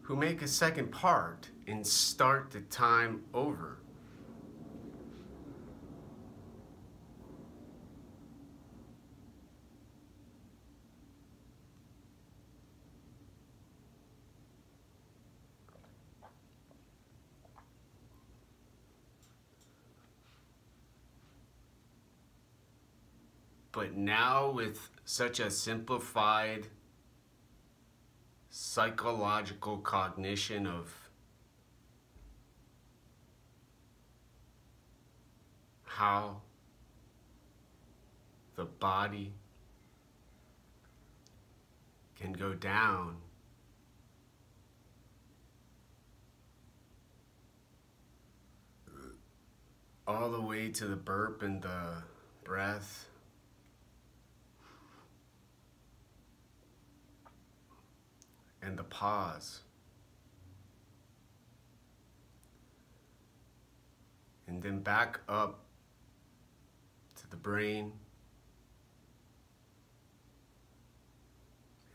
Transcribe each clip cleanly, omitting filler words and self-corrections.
who make a second part and start the time over. But now with such a simplified psychological cognition of how the body can go down all the way to the burp and the breath, and the pause, and then back up to the brain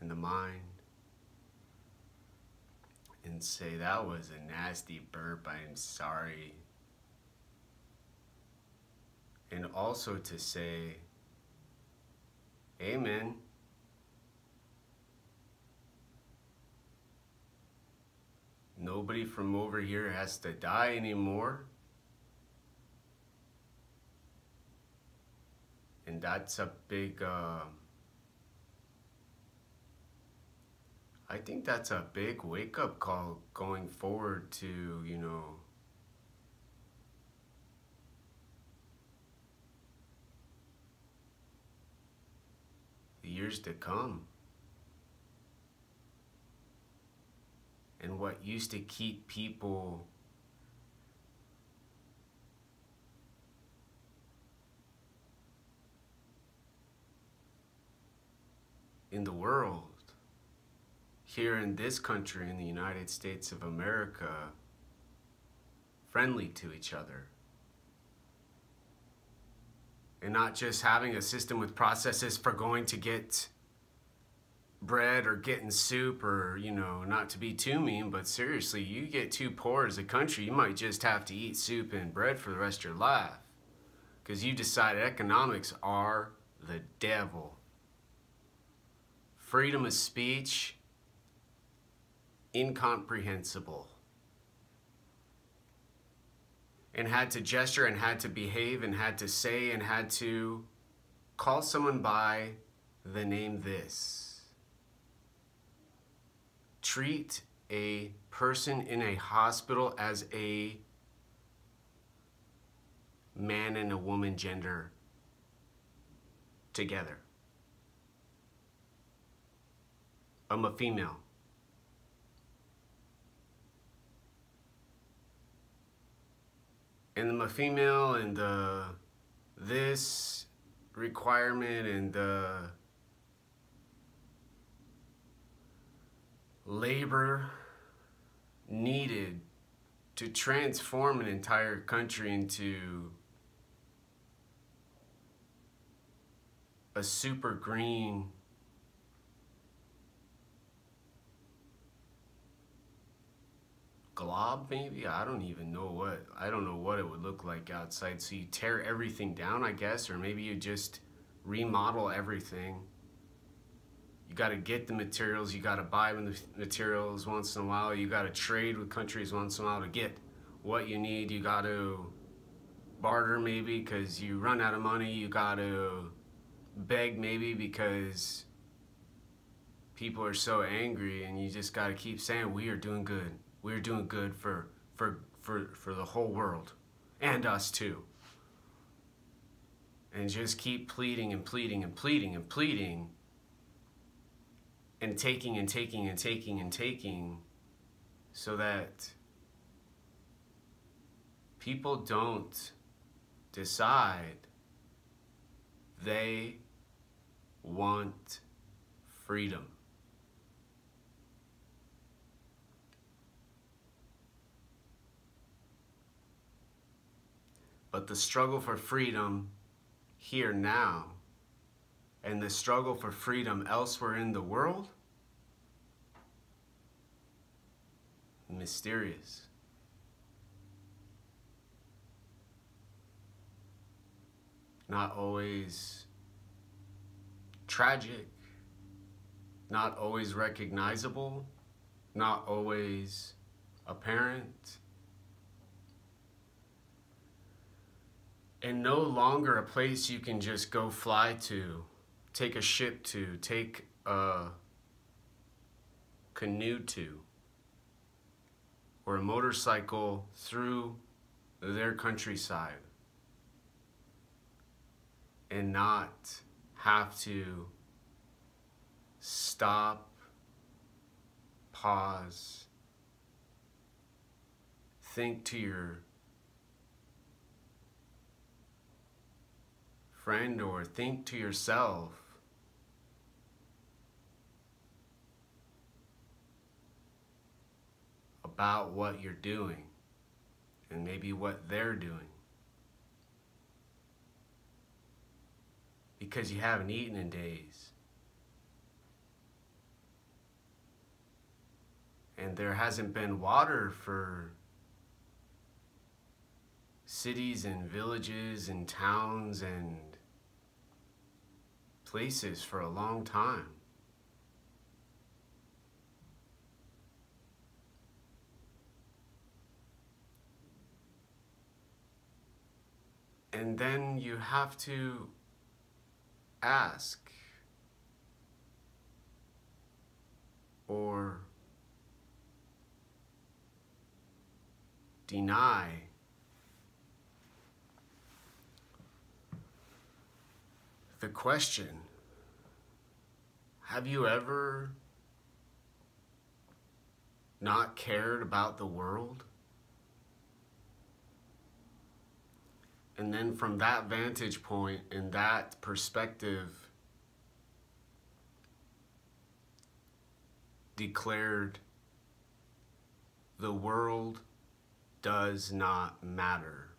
and the mind, and say, that was a nasty burp, I am sorry. And also to say, amen. Nobody from over here has to die anymore. And that's a big, I think that's a big wake-up call going forward to, you know, the years to come. And what used to keep people in the world, here in this country, in the United States of America, friendly to each other. And not just having a system with processes for going to get bread or getting soup, or, you know, not to be too mean, but seriously, you get too poor as a country, you might just have to eat soup and bread for the rest of your life. Because you decided economics are the devil. Freedom of speech, incomprehensible. And had to gesture and had to behave and had to say and had to call someone by the name this. Treat a person in a hospital as a man and a woman gender together. I'm a female. And I'm a female, and this requirement and the labor needed to transform an entire country into a super green glob, maybe? I don't even know what. I don't know what it would look like outside. So you tear everything down, I guess, or maybe you just remodel everything. You got to get the materials, you got to buy the materials once in a while, you got to trade with countries once in a while to get what you need, you got to barter maybe because you run out of money, you got to beg maybe because people are so angry, and you just got to keep saying, we are doing good. We're doing good for the whole world, and us too. And just keep pleading and pleading and pleading and pleading, and taking and taking and taking and taking, so that people don't decide they want freedom. But the struggle for freedom here now, and the struggle for freedom elsewhere in the world, mysterious. Not always tragic, not always recognizable, not always apparent, and no longer a place you can just go fly to, take a ship to, take a canoe to, or a motorcycle through their countryside, and not have to stop, pause, think to your friend or think to yourself about what you're doing and maybe what they're doing, because you haven't eaten in days and there hasn't been water for cities and villages and towns and places for a long time. And then you have to ask or deny the question, have you ever not cared about the world? And then from that vantage point and that perspective, declared, the world does not matter.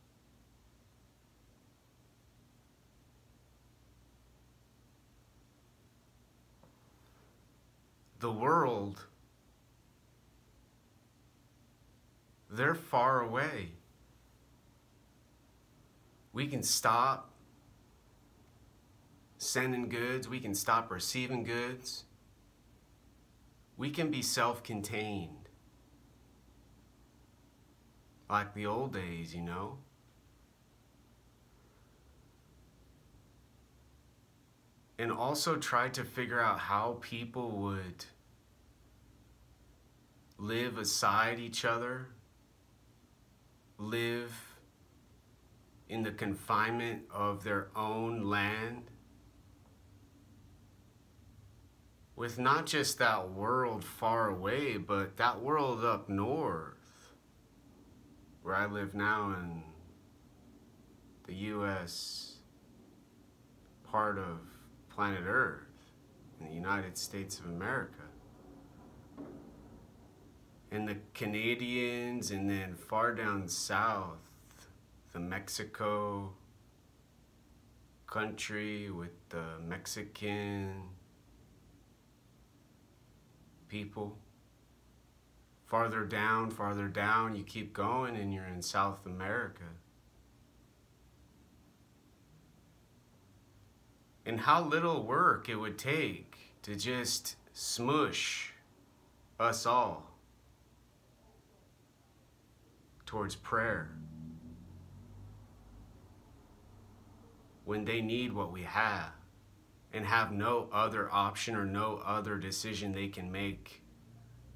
The world, they're far away. We can stop sending goods. We can stop receiving goods. We can be self-contained. Like the old days, you know? And also try to figure out how people would live aside each other, live in the confinement of their own land, with not just that world far away, but that world up north, where I live now in the U.S. part of planet Earth, in the United States of America. And the Canadians, and then far down south, the Mexico country with the Mexican people. Farther down, you keep going and you're in South America. And how little work it would take to just smush us all towards prayer when they need what we have and have no other option or no other decision they can make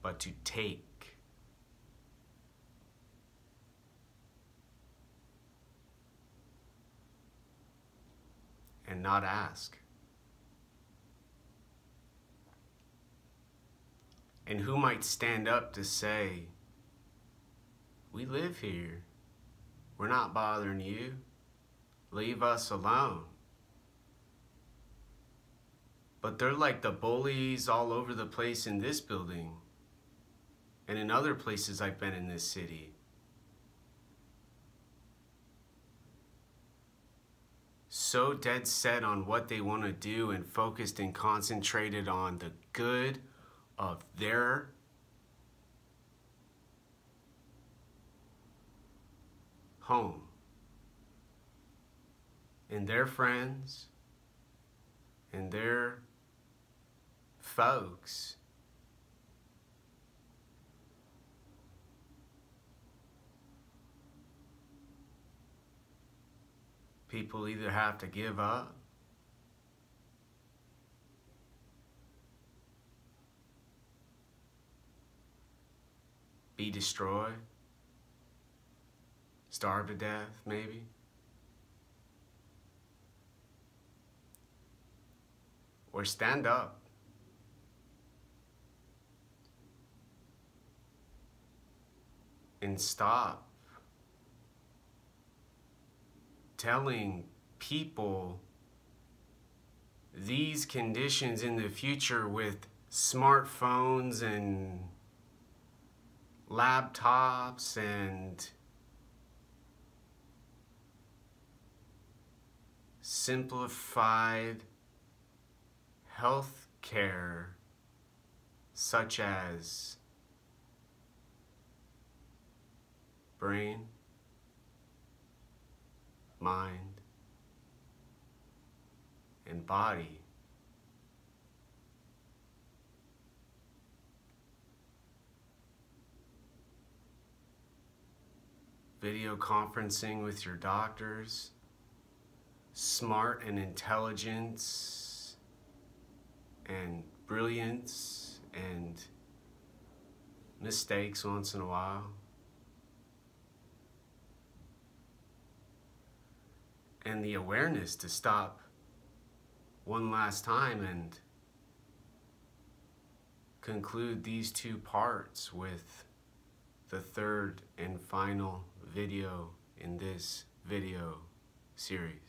but to take. And not ask. And who might stand up to say, we live here, we're not bothering you, leave us alone. But they're like the bullies all over the place in this building and in other places I've been in this city. So dead set on what they want to do and focused and concentrated on the good of their home. And their friends and their folks people either have to give up be destroyed, starve to death maybe, or stand up and stop telling people these conditions in the future with smartphones and laptops and simplified health care such as brain, mind, and body. Video conferencing with your doctors, smart and intelligence and brilliance and mistakes once in a while. And the awareness to stop one last time and conclude these two parts with the third and final video in this video series.